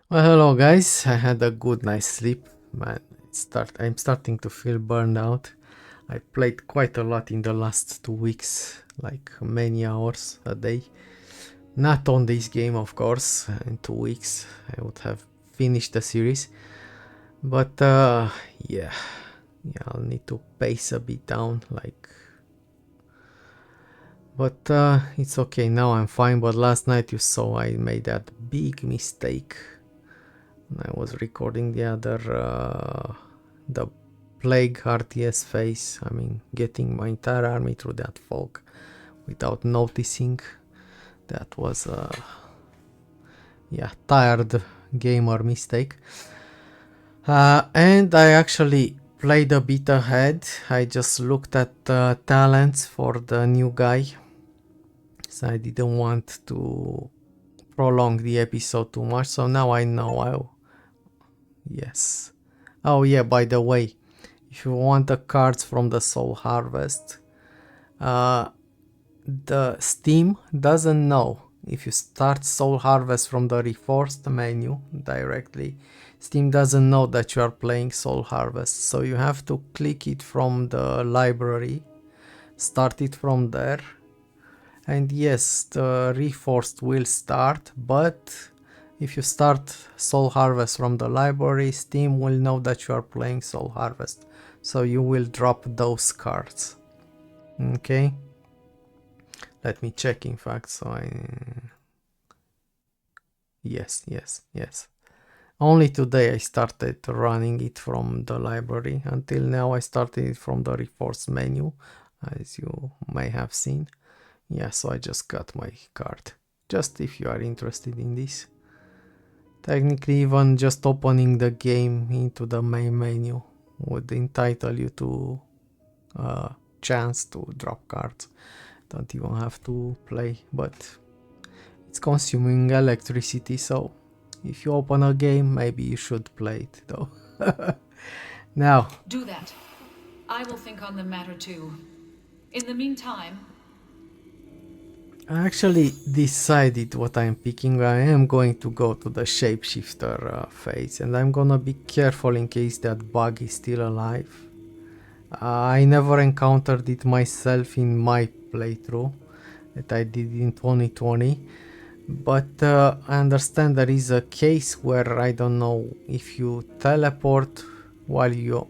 Well, hello guys. I had a good night's sleep. Man, I'm starting to feel burned out. I played quite a lot in the last 2 weeks, like many hours a day. Not on this game, of course. In 2 weeks, I would have finished the series. But yeah, I'll need to pace a bit down. But it's okay now. I'm fine. But last night you saw I made that big mistake. I was recording the plague RTS phase. I mean, getting my entire army through that fog without noticing. That was a tired gamer mistake. And I actually played a bit ahead. I just looked at the talents for the new guy, so I didn't want to prolong the episode too much. So now I know. Yes. Oh yeah, by the way, if you want the cards from the Soul Harvest, uh, the Steam doesn't know if you start Soul Harvest from the Reforced menu directly. Steam doesn't know that you are playing Soul Harvest, so you have to click it from the library, start it from there, and yes, the Reforced will start, but if you start Soul Harvest from the library, Steam will know that you are playing Soul Harvest, so you will drop those cards. Okay, let me check in fact. Yes. Only today I started running it from the library. Until now I started it from the Reforce menu, as you may have seen. Yeah, so I just got my card. Just if you are interested in this. Technically, even just opening the game into the main menu would entitle you to a chance to drop cards. Don't even have to play, but it's consuming electricity, so if you open a game, maybe you should play it though. Now, Do that. I will think on the matter too. In the meantime, I actually decided what I'm picking. I am going to go to the shapeshifter phase, and I'm gonna be careful in case that bug is still alive. I never encountered it myself in my playthrough that I did in 2020, but I understand there is a case where I don't know if you teleport while you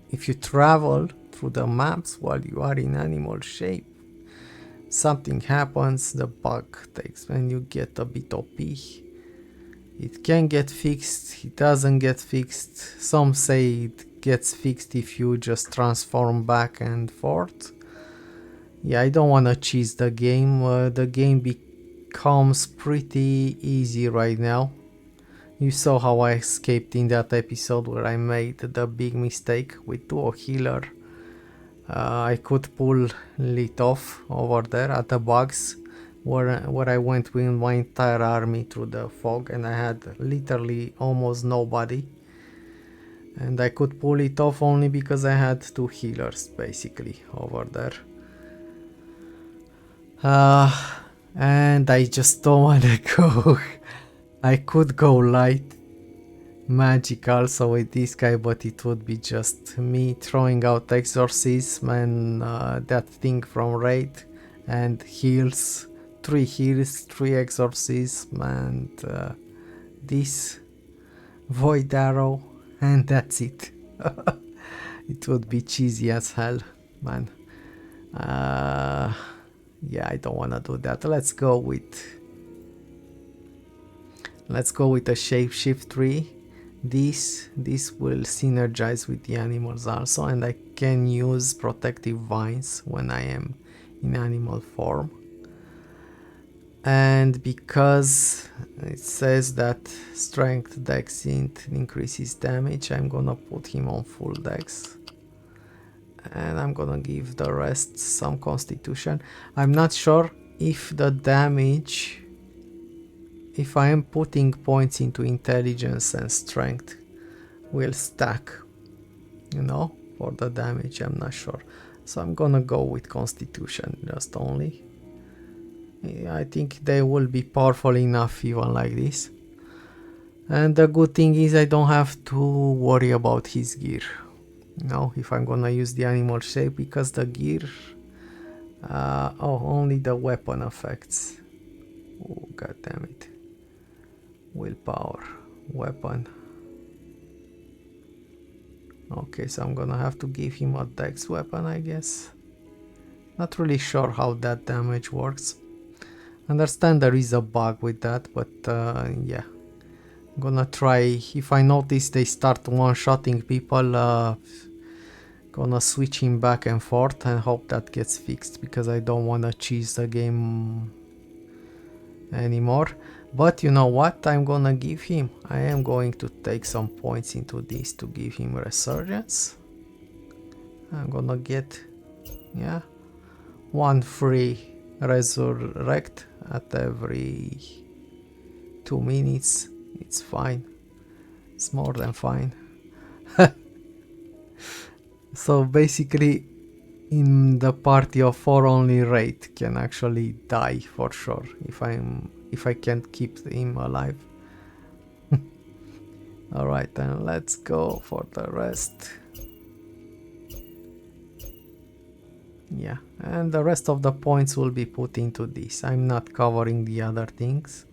if you travel through the maps while you are in animal shape, something happens, the bug takes and you get a bit OP. It can get fixed, it doesn't get fixed. Some say it gets fixed if you just transform back and forth. Yeah, I don't wanna cheese the game. The game becomes pretty easy right now. You saw how I escaped in that episode where I made the big mistake with duo healer. I could pull it off over there at the bugs where I went with my entire army through the fog and I had literally almost nobody. And I could pull it off only because I had two healers basically over there. Uh, and I just don't wanna go. I could go light magic also with this guy, but it would be just me throwing out exorcism and that thing from raid and heals, 3 heals, 3 exorcism and this void arrow, and that's it. It would be cheesy as hell, man. uh, yeah, I don't want to do that. Let's go with a shapeshift tree. This will synergize with the animals also, and I can use protective vines when I am in animal form. And because it says that strength dex increases damage, I'm gonna put him on full dex. And I'm gonna give the rest some constitution. I'm not sure if the damage, if I am putting points into intelligence and strength, will stack, for the damage. I'm not sure, so I'm gonna go with constitution just only. I think they will be powerful enough even like this. And the good thing is I don't have to worry about his gear. No, if I'm gonna use the animal shape, because the gear... oh, only the weapon effects. Oh, god damn it. Willpower. Weapon. Okay, so I'm gonna have to give him a dex weapon, I guess. Not really sure how that damage works. Understand there is a bug with that, but yeah. I'm gonna try. If I notice they start one-shotting people, gonna switch him back and forth and hope that gets fixed, because I don't wanna cheese the game anymore. But you know what I'm gonna give him? I am going to take some points into this to give him resurgence. I'm gonna get, yeah, one free resurrect at every 2 minutes. It's fine. It's more than fine. So basically, in the party of 4, only Wraith can actually die for sure if I can't keep him alive. Alright, then let's go for the rest. Yeah, and the rest of the points will be put into this. I'm not covering the other things,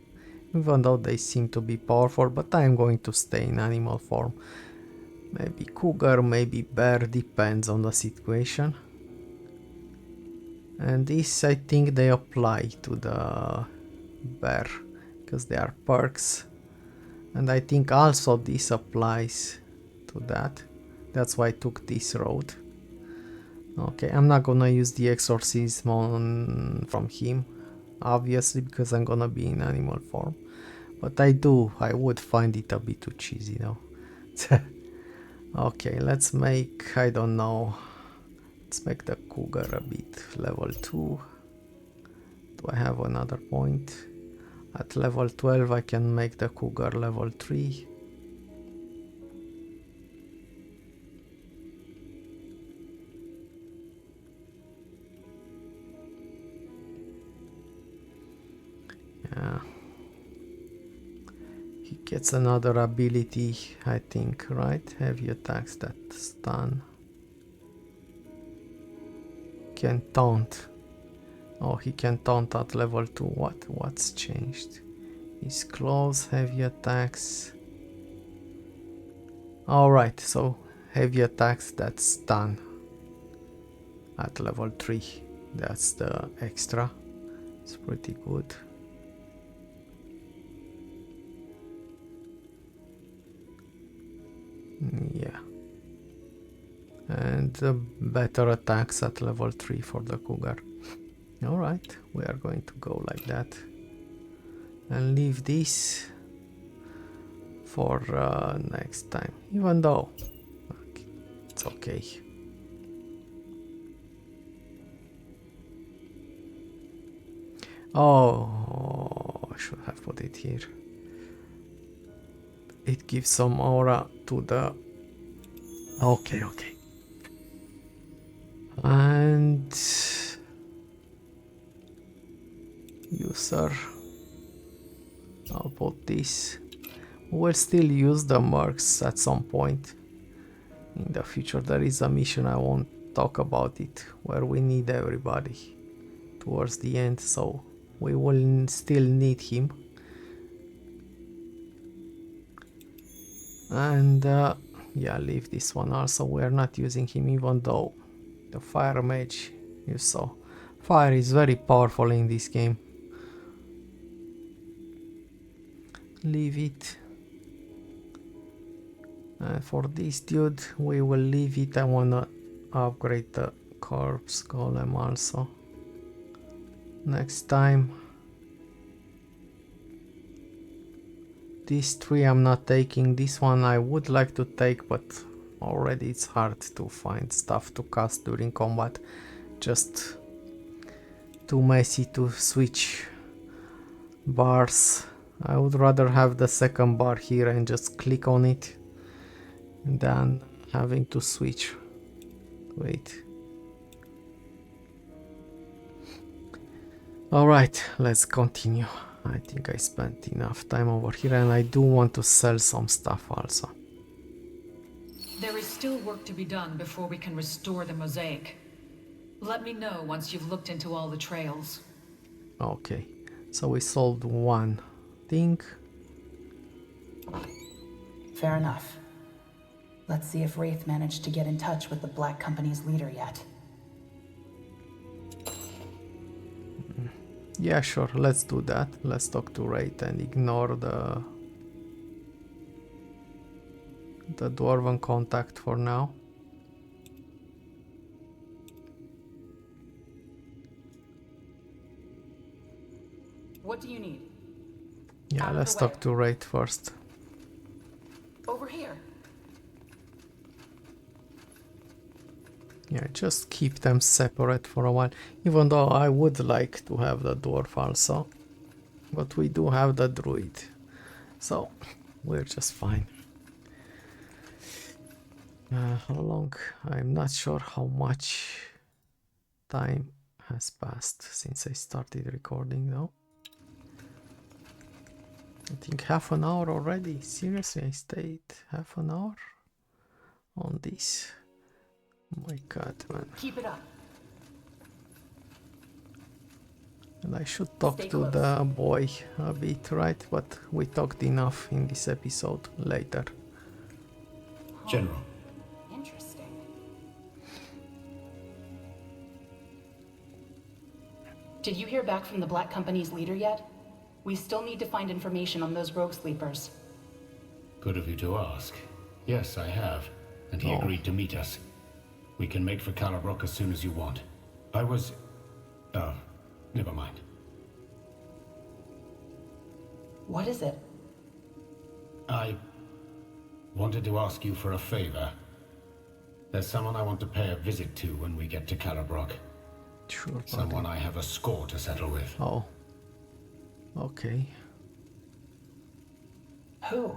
even though they seem to be powerful, but I'm going to stay in animal form. Maybe cougar, maybe bear, depends on the situation. And this, I think they apply to the bear, because they are perks. And I think also this applies to that. That's why I took this road. Okay, I'm not gonna use the exorcism from him, obviously, because I'm gonna be in animal form. But I would find it a bit too cheesy though. Okay, let's make, I don't know, let's make the cougar a bit level 2. Do I have another point? At level 12 I can make the cougar level 3. Yeah. He gets another ability, I think, right? Heavy attacks that stun. Can taunt. Oh, he can taunt at level 2. What's changed? His claws, heavy attacks. Alright, so heavy attacks that stun at level 3. That's the extra. It's pretty good. Yeah. And better attacks at level 3 for the cougar. Alright, we are going to go like that. And leave this for next time. Even though it's okay. Oh, I should have put it here. It gives some aura to the... Okay. And... user... I'll put this. We'll still use the mercs at some point. In the future there is a mission, I won't talk about it, where we need everybody towards the end, so we will still need him. And yeah, leave this one also. We're not using him, even though the fire mage, you saw, fire is very powerful in this game. Leave it. And for this dude we will leave it. I wanna upgrade the corpse golem also next time. These 3 I'm not taking. This one I would like to take, but already it's hard to find stuff to cast during combat. Just too messy to switch bars. I would rather have the second bar here and just click on it than having to switch. Wait. Alright, let's continue. I think I spent enough time over here, and I do want to sell some stuff also. There is still work to be done before we can restore the mosaic. Let me know once you've looked into all the trails. Okay, so we sold one thing. Fair enough. Let's see if Wraith managed to get in touch with the Black Company's leader yet. Yeah, sure, let's do that. Let's talk to Wraith and ignore the dwarven contact for now. What do you need? Yeah, let's talk to Wraith first. Over here. Yeah, just keep them separate for a while. Even though I would like to have the dwarf also. But we do have the druid. So, we're just fine. How long? I'm not sure how much time has passed since I started recording now. I think half an hour already. Seriously, I stayed half an hour on this. Oh my god, man. Keep it up. And I should talk to the boy a bit, right? But we talked enough in this episode later. General. Interesting. Did you hear back from the Black Company's leader yet? We still need to find information on those rogue sleepers. Good of you to ask. Yes, I have. And he agreed to meet us. We can make for Calabrok as soon as you want. I was... Oh, never mind. What is it? I wanted to ask you for a favor. There's someone I want to pay a visit to when we get to Calabrok. Sure, buddy. Someone I have a score to settle with. Oh. Okay. Who?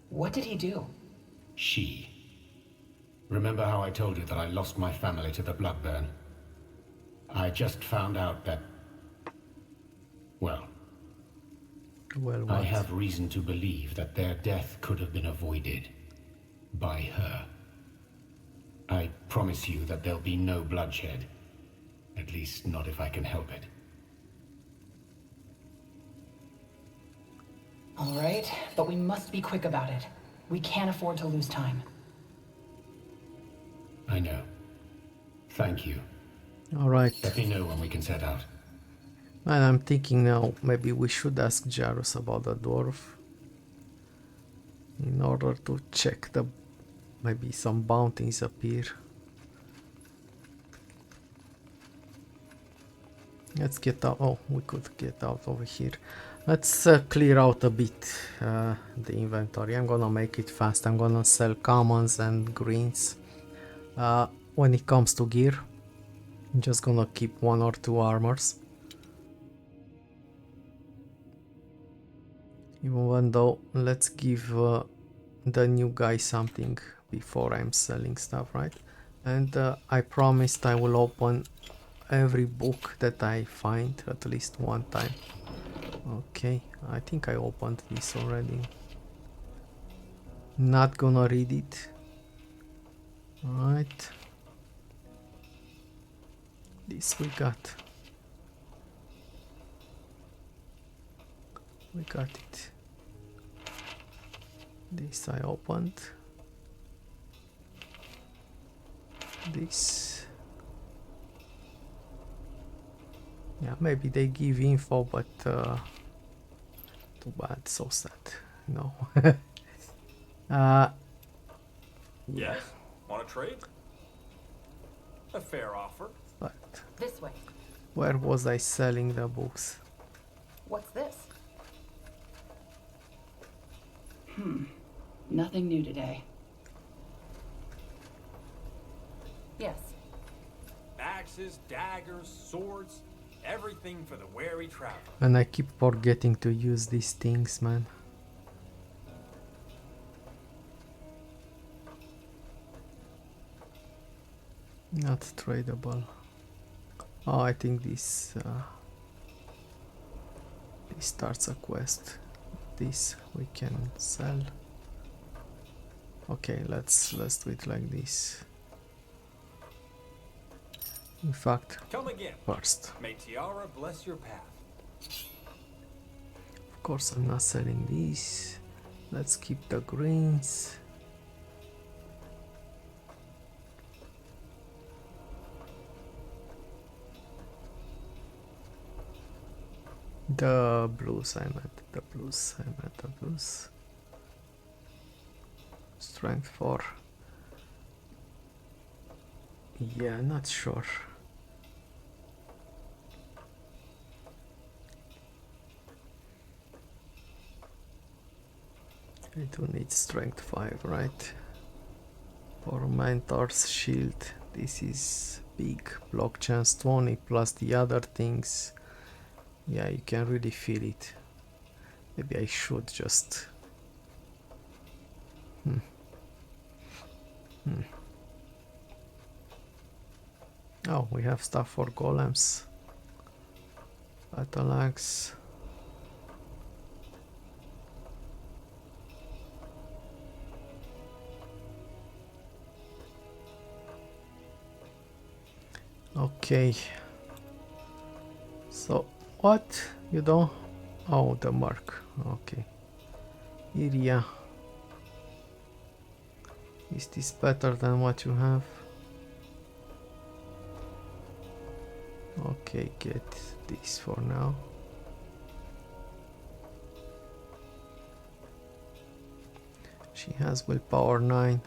What did he do? She. Remember how I told you that I lost my family to the Bloodburn? I just found out that... Well, Well, I what? have reason to believe that their death could have been avoided. By her. I promise you that there'll be no bloodshed. At least not if I can help it. All right, but we must be quick about it. We can't afford to lose time. I know. Thank you. Alright. Let me know when we can set out. And I'm thinking now maybe we should ask Jarus about the dwarf. In order to check the... maybe some bounties appear. Let's get out. Oh, we could get out over here. Let's clear out a bit the inventory. I'm gonna make it fast. I'm gonna sell commons and greens. When it comes to gear, I'm just gonna keep 1 or 2 armors. Even though, let's give the new guy something before I'm selling stuff, right? And I promised I will open every book that I find at least one time. Okay, I think I opened this already. Not gonna read it. Alright. This we got. We got it. This I opened. This. Yeah, maybe they give info, but too bad, so sad. No. Yeah? Want to trade? A fair offer. But This way. where was I selling the books? What's this? Nothing new today. Yes. Axes, daggers, swords, everything for the wary traveler. And I keep forgetting to use these things, man. Not tradable. Oh, I think this starts a quest. This we can sell. Okay, let's do it like this. In fact, Come again. first, May Tiara bless your path. of course, I'm not selling these. Let's keep the greens. The blues, I meant the blues. Strength 4. Yeah, not sure. I do need strength 5, right? For mentor's shield. This is big. Block chance 20 plus the other things. Yeah, you can really feel it. Maybe I should just... Oh, we have stuff for golems. Battle axe. Okay. So, what? You don't... Oh, the mark. Okay. Yria. Is this better than what you have? Okay, get this for now. She has willpower 9.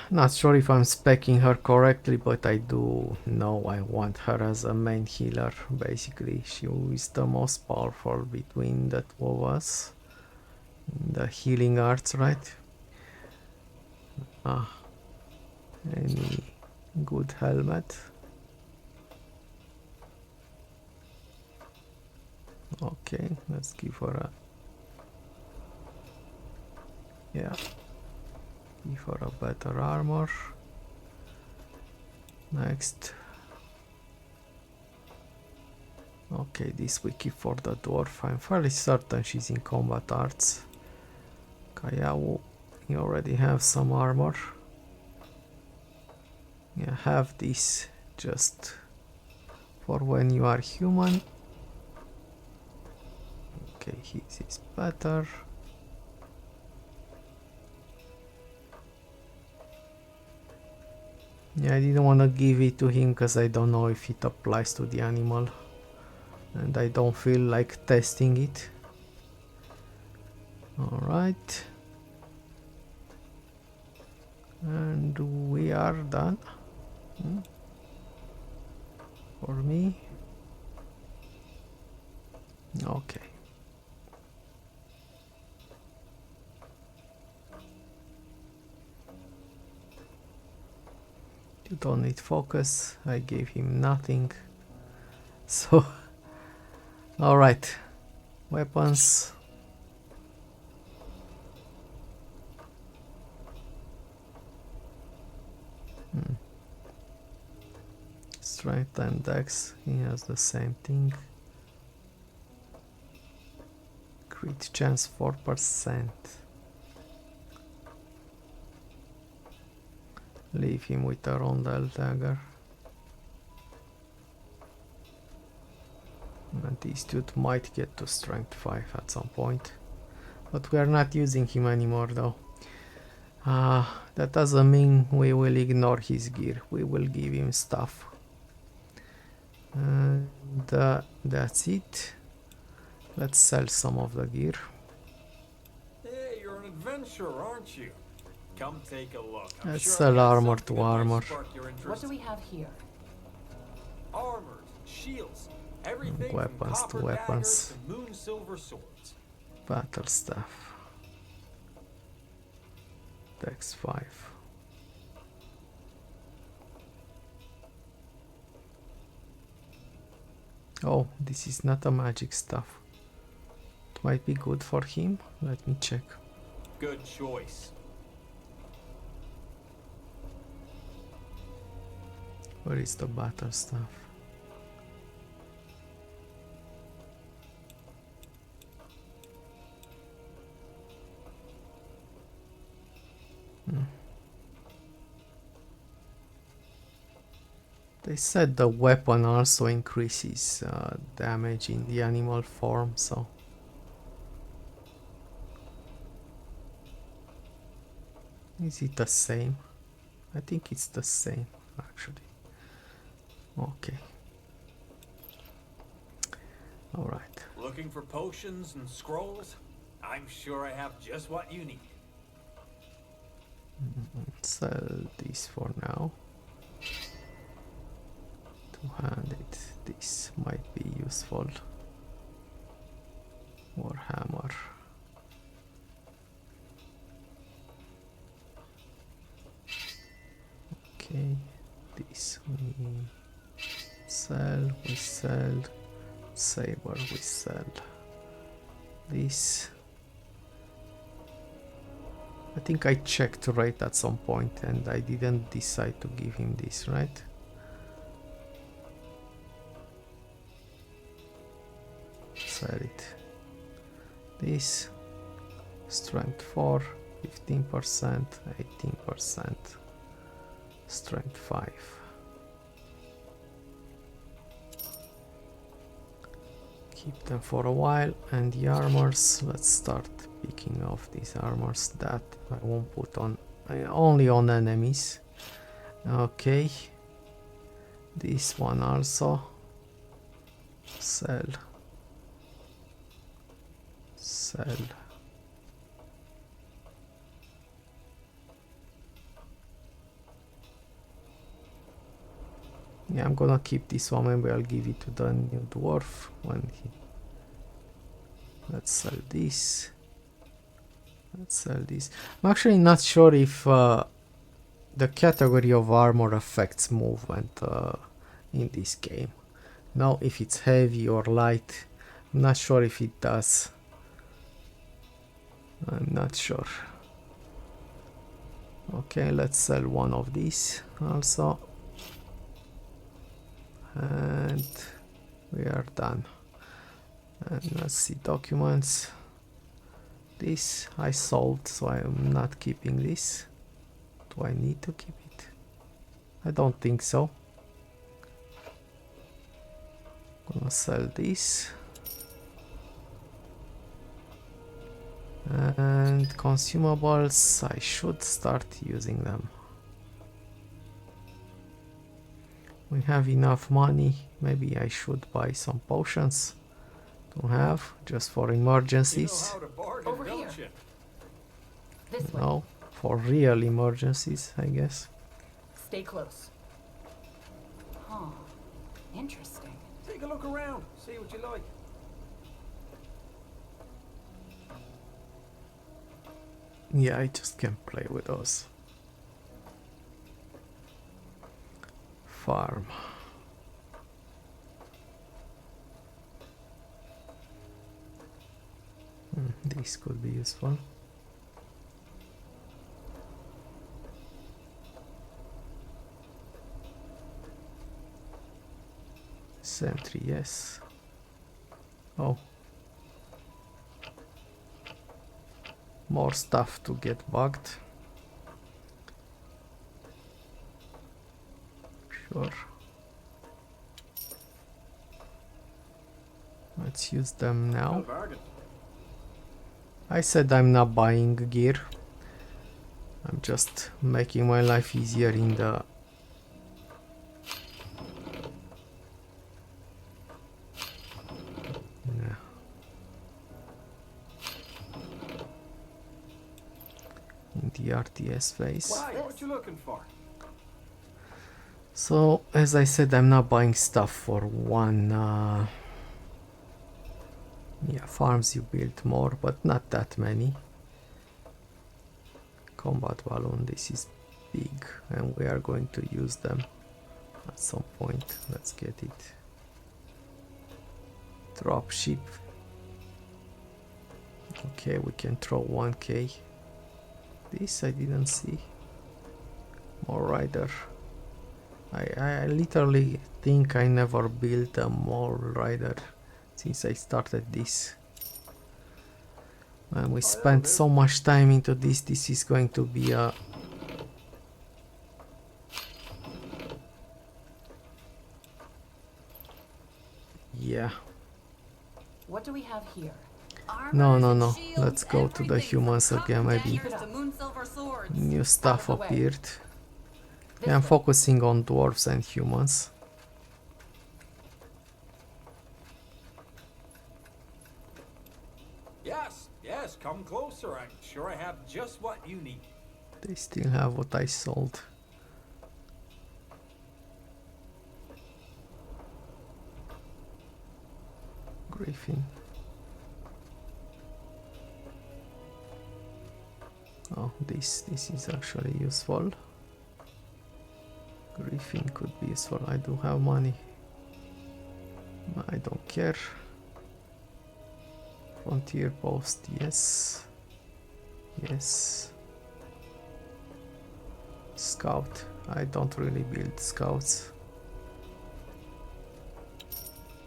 Not sure if I'm speccing her correctly, but I do know I want her as a main healer. Basically, she is the most powerful between the two of us. The healing arts, right? Any good helmet? Okay, let's give her a... Yeah. Give her a better armor. Next. Okay, this we keep for the dwarf. I'm fairly certain she's in combat arts. Kaiawu, you already have some armor. Yeah, have this just for when you are human. Okay, his is better. Yeah, I didn't want to give it to him because I don't know if it applies to the animal. And I don't feel like testing it. Alright. And we are done. For me. Okay. You don't need focus. I gave him nothing. So, alright. Weapons. Strength and dex. He has the same thing. Crit chance 4%. Leave him with a rondel dagger. And this dude might get to strength 5 at some point. But we are not using him anymore though. That doesn't mean we will ignore his gear. We will give him stuff. And that's it. Let's sell some of the gear. Hey, you're an adventurer, aren't you? Come take a look. I'm Let's sure sell I've got armor something to that might armor. spark your interest. What do we have here? Armors, shields, everything Weapons from to copper weapons. daggers to moon silver swords. Battle staff. Dex 5. Oh, this is not a magic stuff. What might be good for him? Let me check. Good choice. Where is the battle stuff? They said the weapon also increases damage in the animal form, so... Is it the same? I think it's the same, actually. Okay. Alright. Looking for potions and scrolls? I'm sure I have just what you need. Sell this for now. Two-handed, this might be useful. More hammer. Okay, this we sell, saber we sell. This, I think I checked right at some point and I didn't decide to give him this, right? Sell it. This, strength 4, 15%, 18%, strength 5. Keep them for a while, and the armors, let's start picking off these armors that I won't put on, only on enemies. Okay, this one also, sell. Yeah, I'm gonna keep this one, maybe I'll give it to the new dwarf when he... Let's sell this. Let's sell this. I'm actually not sure if the category of armor affects movement in this game. Now, if it's heavy or light, I'm not sure if it does. I'm not sure. Okay, let's sell one of these also. And we are done. And let's see, documents. This I sold, so I am not keeping this. Do I need to keep it? I don't think so. Gonna sell this. And consumables, I should start using them. We have enough money, maybe I should buy some potions to have, just for emergencies. You know how to bargain, Over don't here. you? This way. No, for real emergencies, I guess. Stay close. Huh. Interesting. Take a look around, see what you like. Yeah, I just can't play with those. Farm. This could be useful. Sentry, yes. Oh. More stuff to get bugged. Sure. Let's use them now. bargain. I said I'm not buying gear. I'm just making my life easier in the... Yeah. In the RTS phase. Why? What you looking for? So, as I said, I'm not buying stuff for one... Yeah, farms you build more, but not that many. Combat balloon, this is big, and we are going to use them at some point. Let's get it. Dropship. Okay, we can throw 1k. This I didn't see. More rider. I literally think I never built a mole rider since I started this. And we spent so much time into this. This is going to be a... Yeah. What do we have here? No. Let's go to the humans again, maybe. New stuff appeared. Yeah, I'm focusing on dwarves and humans. Yes, come closer. I'm sure I have just what you need. They still have what I sold. Griffin. Oh, this is actually useful. Griffin could be useful. I do have money. I don't care. Frontier post, yes. Yes. Scout. I don't really build scouts.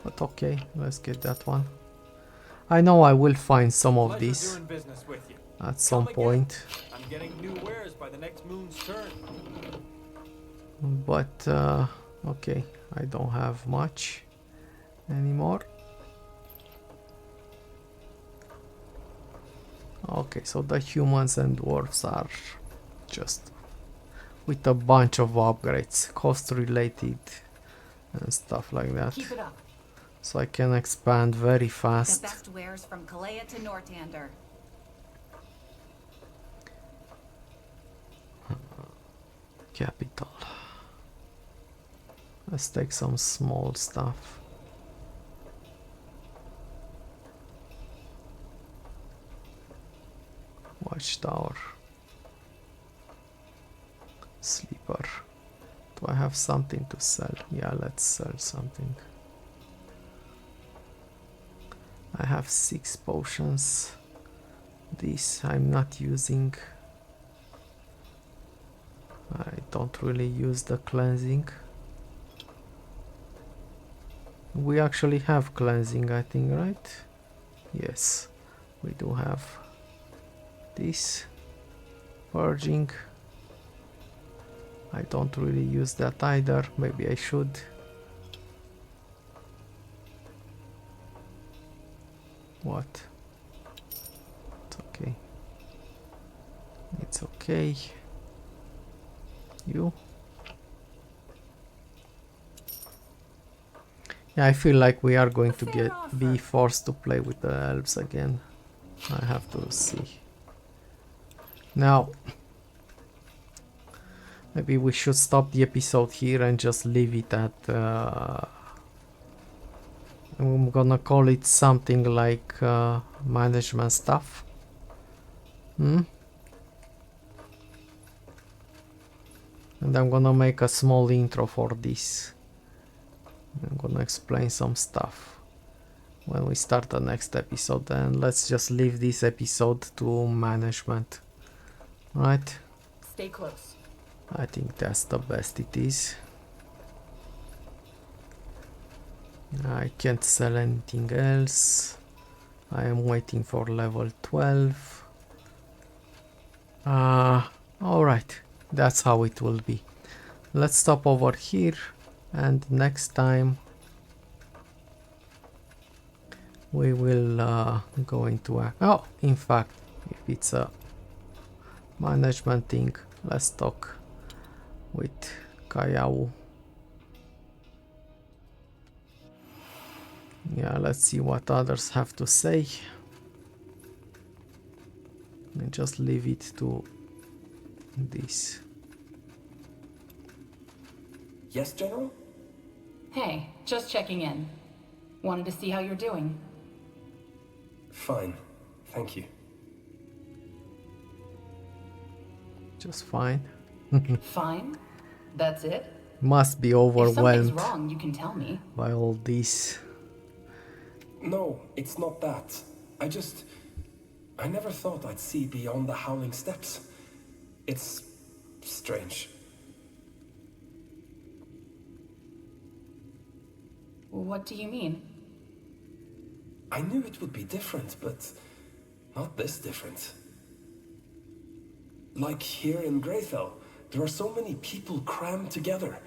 But okay, let's get that one. I know I will find some of these at some point. I'm getting new wares by the next moon's turn. But okay, I don't have much anymore. Okay, so the humans and dwarves are just with a bunch of upgrades, cost related and stuff like that. Keep it up. So I can expand very The fast. best wares from Kalea to Nortander. Capital. Let's take some small stuff. Watchtower. Sleeper. Do I have something to sell? Yeah, let's sell something. I have 6 potions. This I'm not using. I don't really use the cleansing. We actually have cleansing, I think, right? Yes, we do have this. Purging. I don't really use that either. Maybe I should. What? It's okay. It's okay. You? Yeah, I feel like we are going to be forced to play with the elves again. I have to see. Now, maybe we should stop the episode here and just leave it at... I'm gonna call it something like management stuff. And I'm gonna make a small intro for this. I'm gonna explain some stuff when we start the next episode, and let's just leave this episode to management. Right? Stay close. I think that's the best it is. I can't sell anything else. I am waiting for level 12. Alright, that's how it will be. Let's stop over here, and next time we will go into a... Oh, in fact, if it's a management thing, let's talk with Kaiawu. Yeah, let's see what others have to say. And just leave it to this. Yes, General? Hey, just checking in. Wanted to see how you're doing. Fine, thank you. Just fine. Fine? That's it? Must be If something's overwhelmed wrong, you can tell me. by all this. No, it's not that. I never thought I'd see beyond the Howling Steps. It's strange. What do you mean? I knew it would be different, but not this different. Like here in Greyfell, there are so many people crammed together.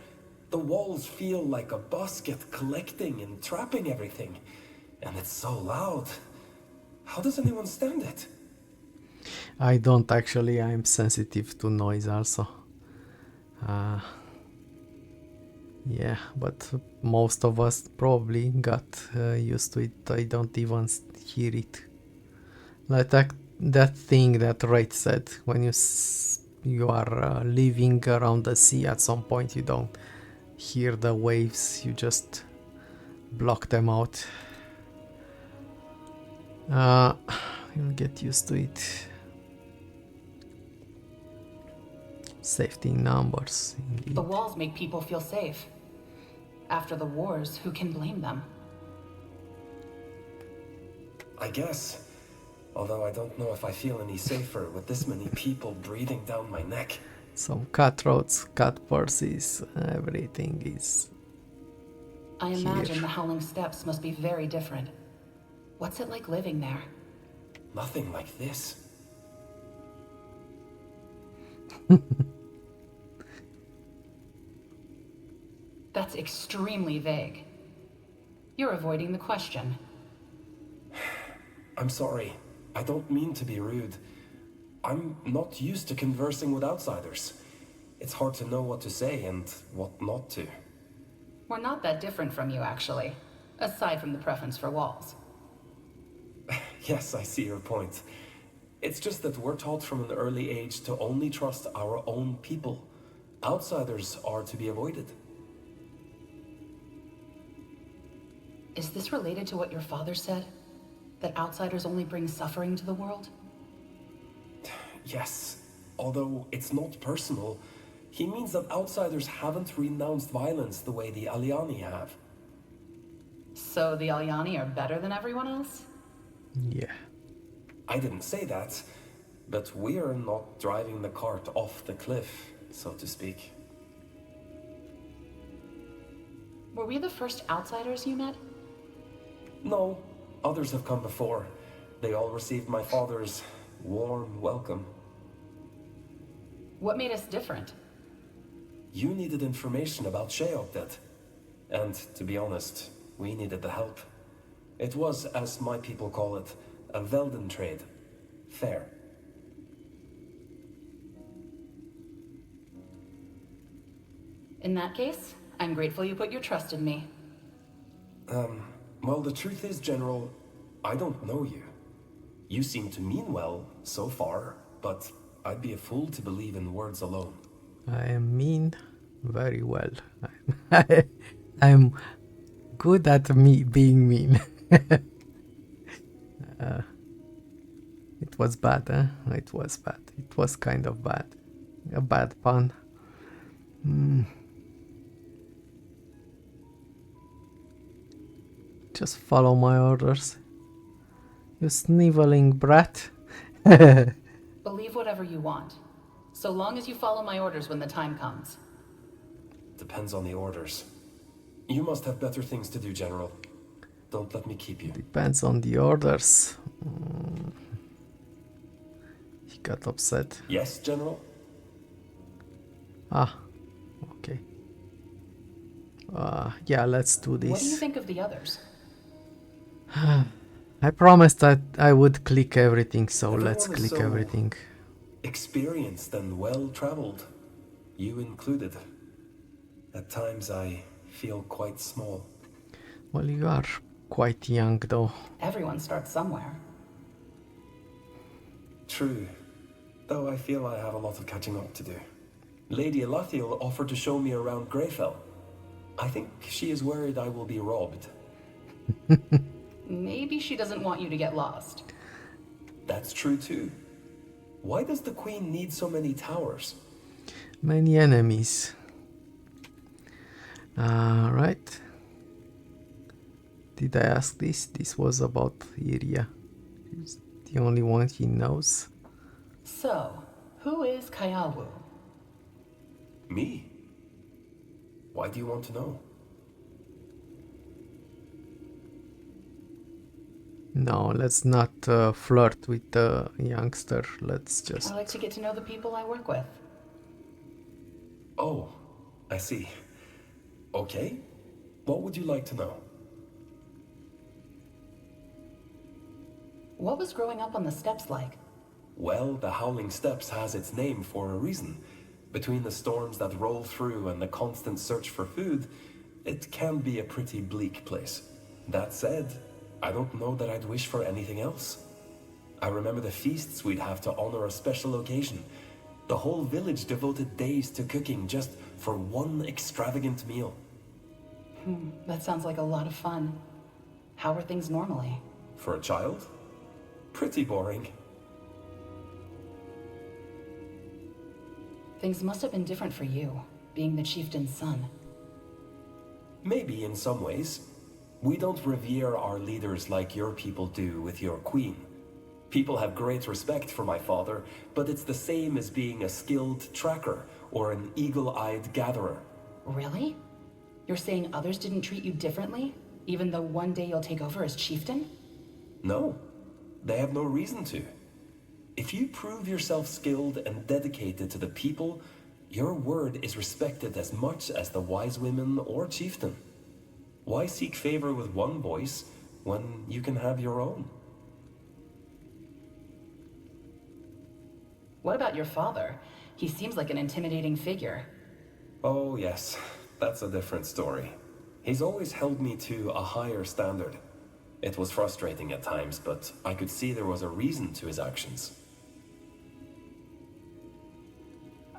The walls feel like a basket collecting and trapping everything. And it's so loud. How does anyone stand it? I don't actually, I'm sensitive to noise also. Yeah, but most of us probably got used to it. I don't even hear it. Like that thing that Wraith said, when you are living around the sea, at some point you don't hear the waves, you just block them out. You'll get used to it. Safety in numbers, indeed. The walls make people feel safe. After the wars, who can blame them? I guess. Although I don't know if I feel any safer with this many people breathing down my neck. Some cutthroats, cut purses, everything is I imagine here. the Howling Steps must be very different. What's it like living there? Nothing like this. That's extremely vague. You're avoiding the question. I'm sorry. I don't mean to be rude. I'm not used to conversing with outsiders. It's hard to know what to say and what not to. We're not that different from you, actually. Aside from the preference for walls. Yes, I see your point. It's just that we're taught from an early age to only trust our own people. Outsiders are to be avoided. Is this related to what your father said? That outsiders only bring suffering to the world? Yes, although it's not personal, he means that outsiders haven't renounced violence the way the Alyani have. So the Alyani are better than everyone else? Yeah. I didn't say that, but we're not driving the cart off the cliff, so to speak. Were we the first outsiders you met? No, others have come before. They all received my father's warm welcome. What made us different? You needed information about Sheopdet. And to be honest, we needed the help. It was, as my people call it, a Velden trade. Fair. In that case, I'm grateful you put your trust in me. Well, the truth is, General, I don't know you. You seem to mean well, so far, but I'd be a fool to believe in words alone. I am mean very well. I'm good at being mean. It was bad, huh? It was bad. It was kind of bad. A bad pun. Just follow my orders. You sniveling brat. Believe whatever you want, so long as you follow my orders when the time comes. Depends on the orders. You must have better things to do, General. Don't let me keep you. Depends on the orders. He got upset. Yes, General? Ah, okay. Yeah, let's do What do you this. think of the others? I promised that I would click everything, so Everyone let's is click so everything. Experienced and well-traveled. You included. At times I feel quite small. Well, you are quite young though. Everyone starts somewhere. True. Though I feel I have a lot of catching up to do. Lady Elathiel offered to show me around Greyfell. I think she is worried I will be robbed. Maybe she doesn't want you to get lost. That's true too. Why does the Queen need so many towers? Many enemies. Right. Did I ask this? This was about Yria. the only one he knows. So, who is Kaiawu? Me? Why do you want to know? No, let's not flirt with the youngster. Let's just... I like to get to know the people I work with. Oh, I see. Okay. What would you like to know? What was growing up on the steppes like? Well, the Howling Steppes has its name for a reason. Between the storms that roll through and the constant search for food, it can be a pretty bleak place. That said, I don't know that I'd wish for anything else. I remember the feasts we'd have to honor a special occasion. The whole village devoted days to cooking just for one extravagant meal. That sounds like a lot of fun. How are things normally? For a child? Pretty boring. Things must have been different for you, being the chieftain's son. Maybe in some ways. We don't revere our leaders like your people do with your queen. People have great respect for my father, but it's the same as being a skilled tracker or an eagle-eyed gatherer. Really? You're saying others didn't treat you differently, even though one day you'll take over as chieftain? No, they have no reason to. If you prove yourself skilled and dedicated to the people, your word is respected as much as the wise women or chieftain. Why seek favor with one voice when you can have your own? What about your father? He seems like an intimidating figure. Oh yes, that's a different story. He's always held me to a higher standard. It was frustrating at times, but I could see there was a reason to his actions.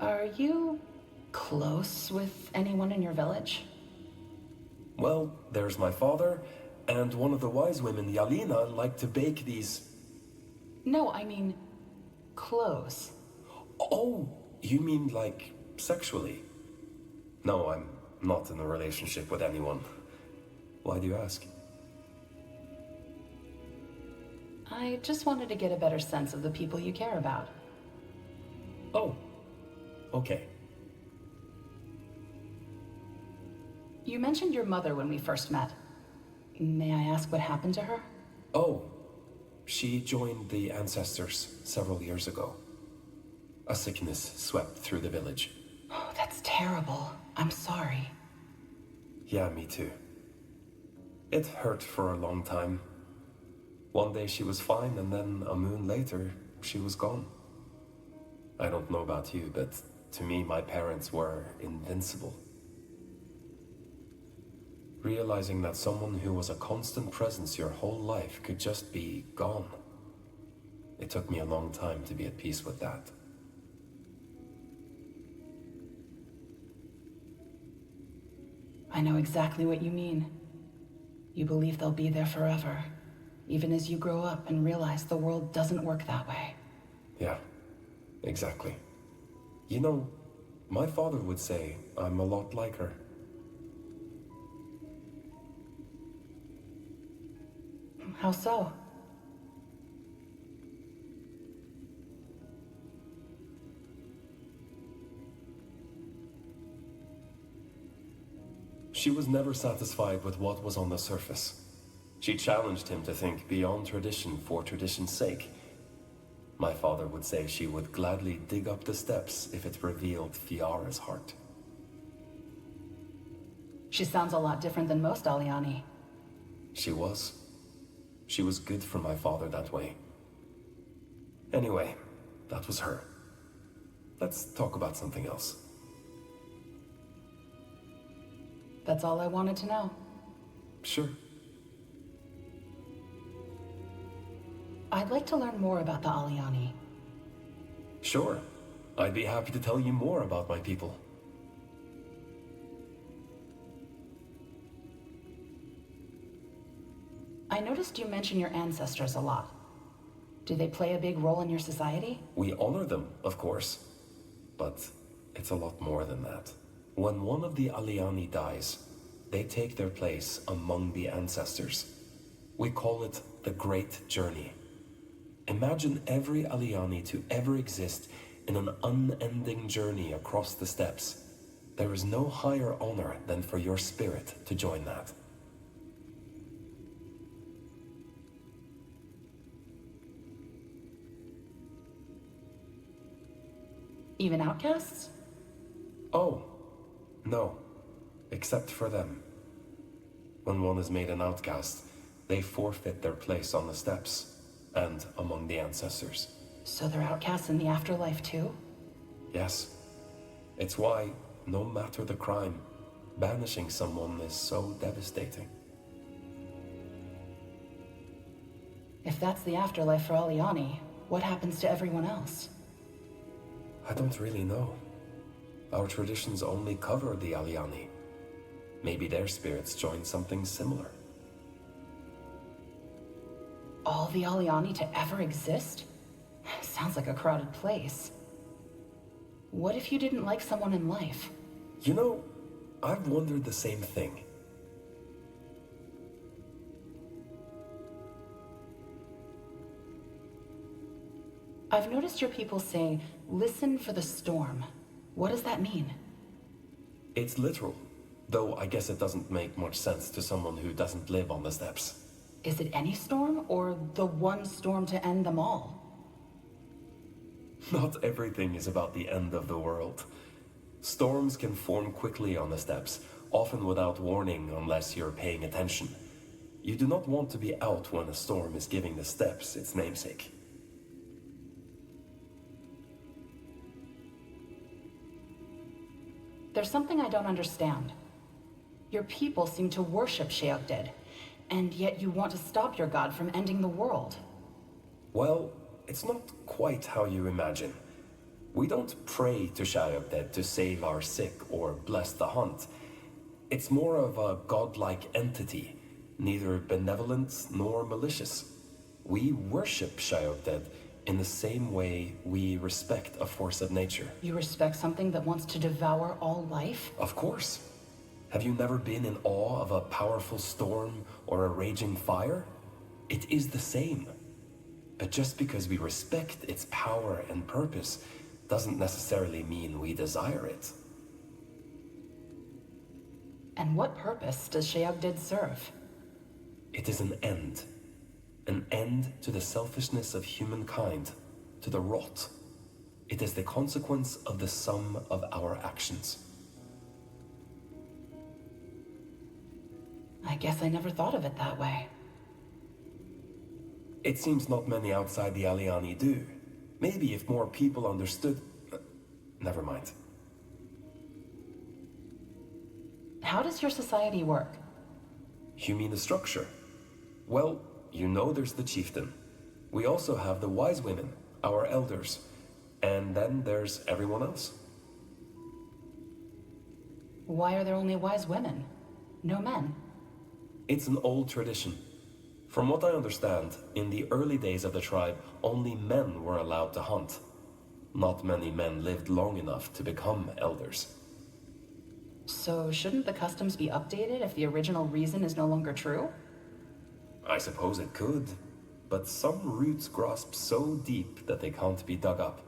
Are you close with anyone in your village? Well, there's my father, and one of the wise women, Yalina, liked to bake these... No, I mean, close. Oh, you mean like sexually? No, I'm not in a relationship with anyone. Why do you ask? I just wanted to get a better sense of the people you care about. Oh, okay. You mentioned your mother when we first met. May I ask what happened to her? Oh, she joined the ancestors several years ago. A sickness swept through the village. Oh, that's terrible. I'm sorry. Yeah, me too. It hurt for a long time. One day she was fine, and then a moon later, she was gone. I don't know about you, but to me, my parents were invincible. Realizing that someone who was a constant presence your whole life could just be gone. It took me a long time to be at peace with that. I know exactly what you mean. You believe they'll be there forever, even as you grow up and realize the world doesn't work that way. Yeah, exactly. You know, my father would say I'm a lot like her. How so? She was never satisfied with what was on the surface. She challenged him to think beyond tradition for tradition's sake. My father would say she would gladly dig up the steps if it revealed Fiara's heart. She sounds a lot different than most Alyani. She was. She was good for my father that way. Anyway, that was her. Let's talk about something else. That's all I wanted to know. Sure. I'd like to learn more about the Alyani. Sure. I'd be happy to tell you more about my people. I noticed you mention your ancestors a lot. Do they play a big role in your society? We honor them, of course. But it's a lot more than that. When one of the Alyani dies, they take their place among the ancestors. We call it the Great Journey. Imagine every Alyani to ever exist in an unending journey across the steppes. There is no higher honor than for your spirit to join that. Even outcasts? Oh, no. Except for them. When one is made an outcast, they forfeit their place on the steppes and among the ancestors. So they're outcasts in the afterlife too? Yes. It's why, no matter the crime, banishing someone is so devastating. If that's the afterlife for Alyani, what happens to everyone else? I don't really know. Our traditions only cover the Alyani. Maybe their spirits join something similar. All the Alyani to ever exist? Sounds like a crowded place. What if you didn't like someone in life? You know, I've wondered the same thing. I've noticed your people say, listen for the storm. What does that mean? It's literal, though I guess it doesn't make much sense to someone who doesn't live on the steppes. Is it any storm, or the one storm to end them all? Not everything is about the end of the world. Storms can form quickly on the steppes, often without warning unless you're paying attention. You do not want to be out when a storm is giving the steppes its namesake. There's something I don't understand. Your people seem to worship Sheokded, and yet you want to stop your god from ending the world. Well, it's not quite how you imagine. We don't pray to Sheokded to save our sick or bless the hunt. It's more of a godlike entity, neither benevolent nor malicious. We worship Sheokded in the same way we respect a force of nature. You respect something that wants to devour all life? Of course. Have you never been in awe of a powerful storm or a raging fire? It is the same. But just because we respect its power and purpose doesn't necessarily mean we desire it. And what purpose does Sheokded serve? It is an end. An end to the selfishness of humankind, to the rot. It is the consequence of the sum of our actions. I guess I never thought of it that way. It seems not many outside the Alyani do. Maybe if more people understood... never mind. How does your society work? You mean the structure? Well, you know there's the chieftain. We also have the wise women, our elders. And then there's everyone else. Why are there only wise women? No men? It's an old tradition. From what I understand, in the early days of the tribe, only men were allowed to hunt. Not many men lived long enough to become elders. So shouldn't the customs be updated if the original reason is no longer true? I suppose it could, but some roots grasp so deep that they can't be dug up.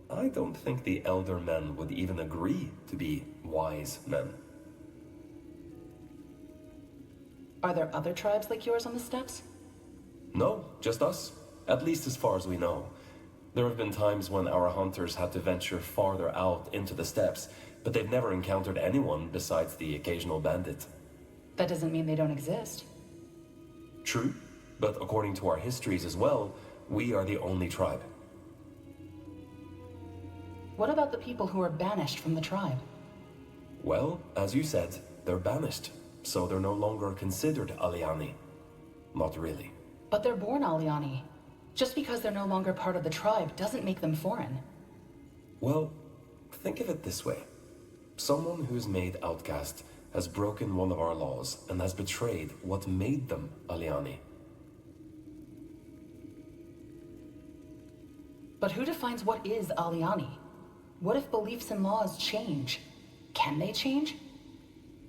I don't think the elder men would even agree to be wise men. Are there other tribes like yours on the steppes? No, just us. At least as far as we know. There have been times when our hunters had to venture farther out into the steppes, but they've never encountered anyone besides the occasional bandit. That doesn't mean they don't exist. True, but according to our histories as well, we are the only tribe. What about the people who are banished from the tribe? Well, as you said, they're banished, so they're no longer considered Alyani. Not really. But they're born Alyani. Just because they're no longer part of the tribe doesn't make them foreign. Well, think of it this way. Someone who is made outcast has broken one of our laws and has betrayed what made them Alyani. But who defines what is Alyani? What if beliefs and laws change? Can they change?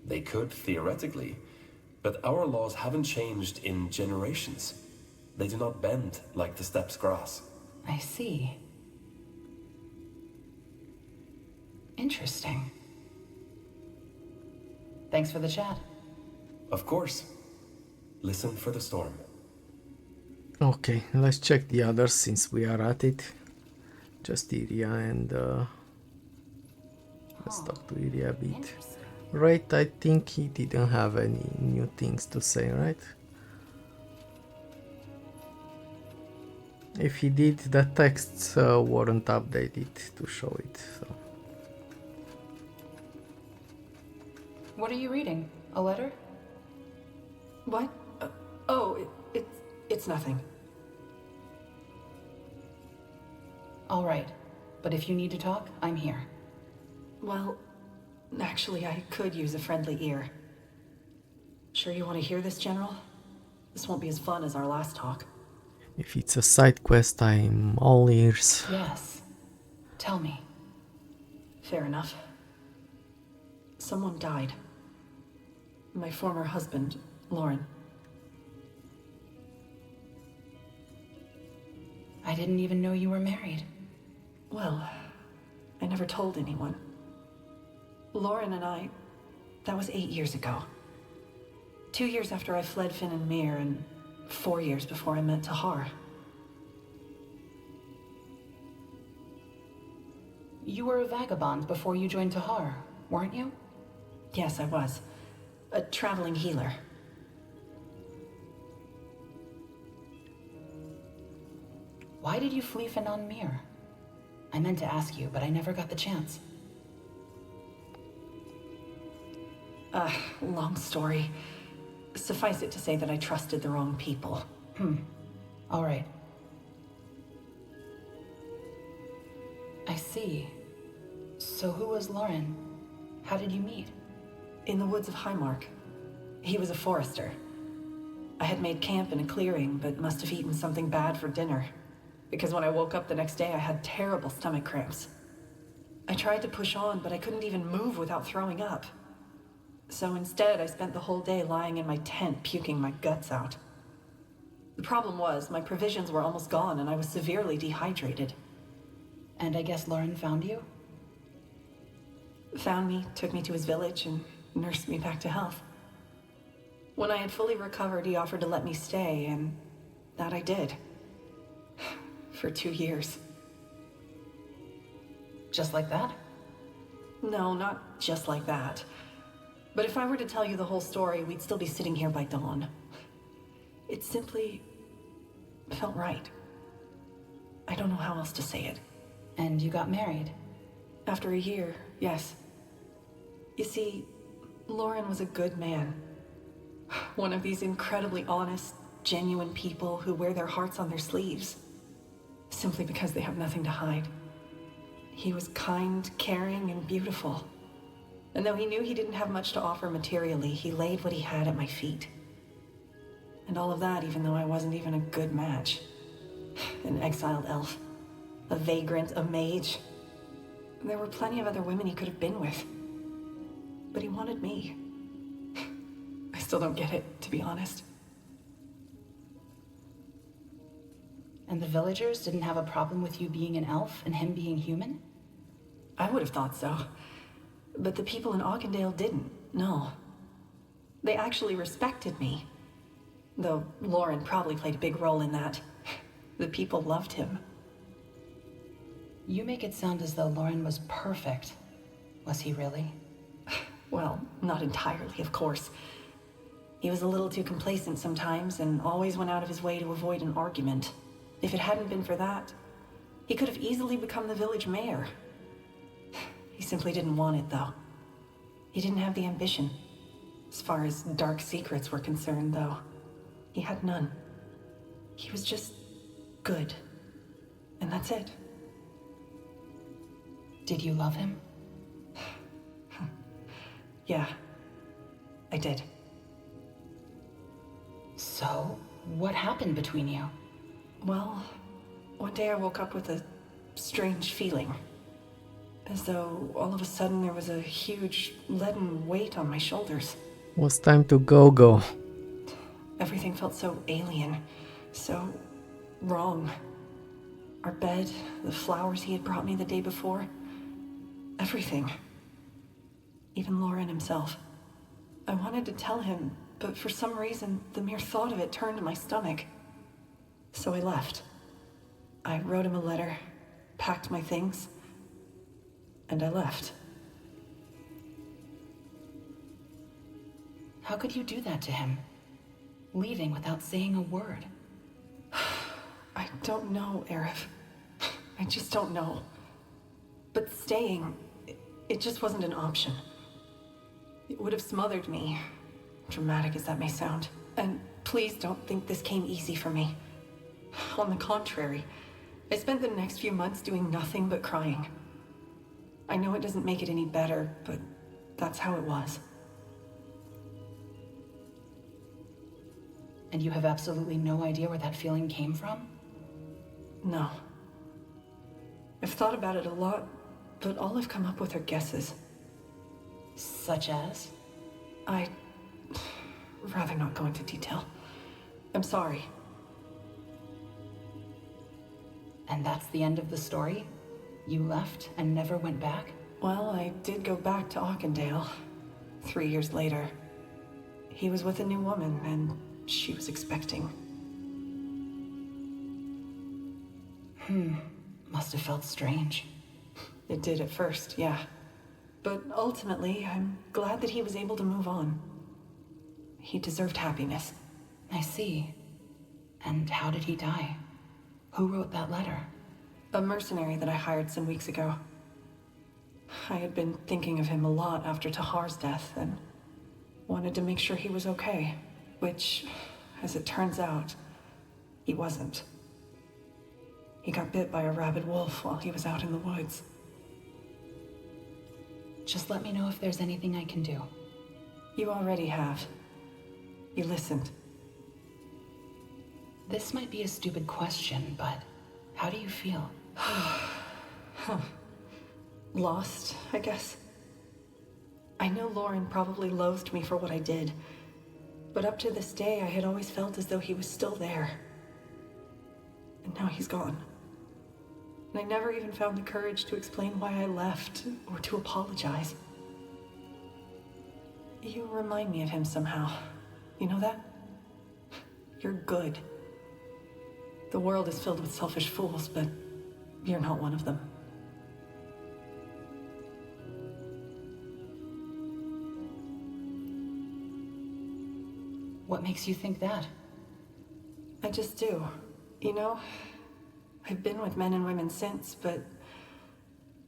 They could, theoretically, but our laws haven't changed in generations. They do not bend like the steppes grass. I see. Interesting. Thanks for the chat. Of course. Listen for the storm. Okay, let's check the others since we are at it. Just Yria and let's talk to Yria a bit. Right, I think he didn't have any new things to say, right? If he did, the texts weren't updated to show it. So. What are you reading? A letter? What? It's nothing. All right, but if you need to talk, I'm here. Well, actually, I could use a friendly ear. Sure you want to hear this, General? This won't be as fun as our last talk. If it's a side quest, I'm all ears. Yes. Tell me. Fair enough. Someone died. My former husband, Lauren. I didn't even know you were married. Well, I never told anyone. Lauren and I, that was 8 years ago. 2 years after I fled Finn and Mir, and 4 years before I met Tahar. You were a vagabond before you joined Tahar, weren't you? Yes, I was. A traveling healer. Why did you flee Fanon Mir? I meant to ask you, but I never got the chance. Long story. Suffice it to say that I trusted the wrong people. All right. I see. So who was Lauren? How did you meet? In the woods of Highmark. He was a forester. I had made camp in a clearing, but must have eaten something bad for dinner. Because when I woke up the next day, I had terrible stomach cramps. I tried to push on, but I couldn't even move without throwing up. So instead, I spent the whole day lying in my tent, puking my guts out. The problem was, my provisions were almost gone, and I was severely dehydrated. And I guess Lauren found you? Found me, took me to his village, and nursed me back to health. When I had fully recovered, he offered to let me stay, and that I did. For 2 years. Just like that? No, not just like that. But if I were to tell you the whole story, we'd still be sitting here by dawn. It simply felt right. I don't know how else to say it. And you got married? After a year, yes. You see, Lauren was a good man. One of these incredibly honest, genuine people who wear their hearts on their sleeves. Simply because they have nothing to hide. He was kind, caring, and beautiful. And though he knew he didn't have much to offer materially, he laid what he had at my feet. And all of that even though I wasn't even a good match. An exiled elf. A vagrant, a mage. There were plenty of other women he could have been with. But he wanted me. I still don't get it, to be honest. And the villagers didn't have a problem with you being an elf and him being human? I would have thought so. But the people in Auchendale didn't, no. They actually respected me. Though Lauren probably played a big role in that. The people loved him. You make it sound as though Lauren was perfect. Was he really? Well, not entirely, of course. He was a little too complacent sometimes and always went out of his way to avoid an argument. If it hadn't been for that, he could have easily become the village mayor. He simply didn't want it, though. He didn't have the ambition. As far as dark secrets were concerned, though, he had none. He was just good. And that's it. Did you love him? Yeah, I did. So, what happened between you? Well, one day I woke up with a strange feeling. As though all of a sudden there was a huge leaden weight on my shoulders. Was time to go. Everything felt so alien, So wrong. Our bed, the flowers he had brought me the day before. Everything. Even Lauren himself. I wanted to tell him, but for some reason, the mere thought of it turned my stomach. So I left. I wrote him a letter, packed my things, and I left. How could you do that to him? Leaving without saying a word. I don't know, Arif. I just don't know. But staying, it just wasn't an option. It would have smothered me, dramatic as that may sound. And please don't think this came easy for me. On the contrary, I spent the next few months doing nothing but crying. I know it doesn't make it any better, but that's how it was. And you have absolutely no idea where that feeling came from? No. I've thought about it a lot, but all I've come up with are guesses. Such as? I'd rather not go into detail. I'm sorry. And that's the end of the story? You left and never went back? Well, I did go back to Auchendale 3 years later. He was with a new woman, and she was expecting. Must have felt strange. It did at first, yeah. But ultimately, I'm glad that he was able to move on. He deserved happiness. I see. And how did he die? Who wrote that letter? A mercenary that I hired some weeks ago. I had been thinking of him a lot after Tahar's death, and wanted to make sure he was okay. Which, as it turns out, he wasn't. He got bit by a rabid wolf while he was out in the woods. Just let me know if there's anything I can do. You already have. You listened. This might be a stupid question, but how do you feel? Lost, I guess. I know Lauren probably loathed me for what I did, but up to this day, I had always felt as though he was still there. And now he's gone. And I never even found the courage to explain why I left, or to apologize. You remind me of him somehow. You know that? You're good. The world is filled with selfish fools, but you're not one of them. What makes you think that? I just do. You know, I've been with men and women since, but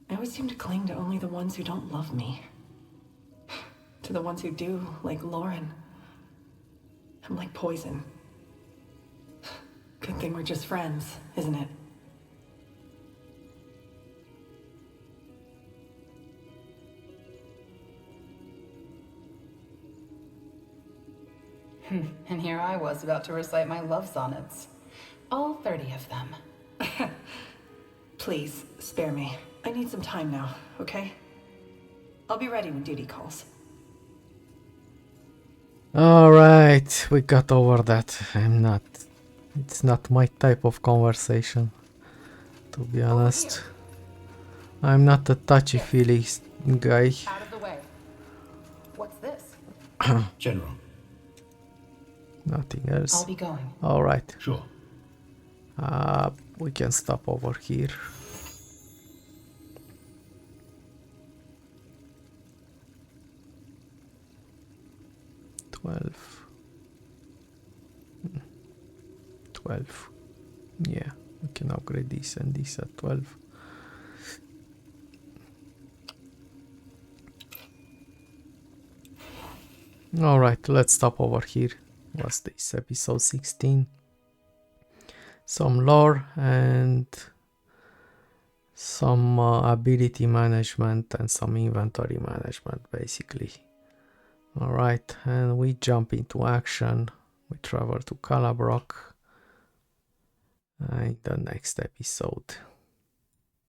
I always seem to cling to only the ones who don't love me. To the ones who do, like Lauren. I'm like poison. Good thing we're just friends, isn't it? And here I was about to recite my love sonnets. All 30 of them. Please, spare me. I need some time now, okay? I'll be ready when duty calls. Alright, we got over that. It's not my type of conversation, to be honest. I'm not a touchy-feely guy. Out of the way. What's this? General. Nothing else. I'll be going. Alright. Sure. We can stop over here. $12. Yeah, we can upgrade this and this at 12. Alright, let's stop over here. What's this? Episode 16. Some lore and some ability management and some inventory management, basically. Alright, and we jump into action. We travel to Calabrock in the next episode.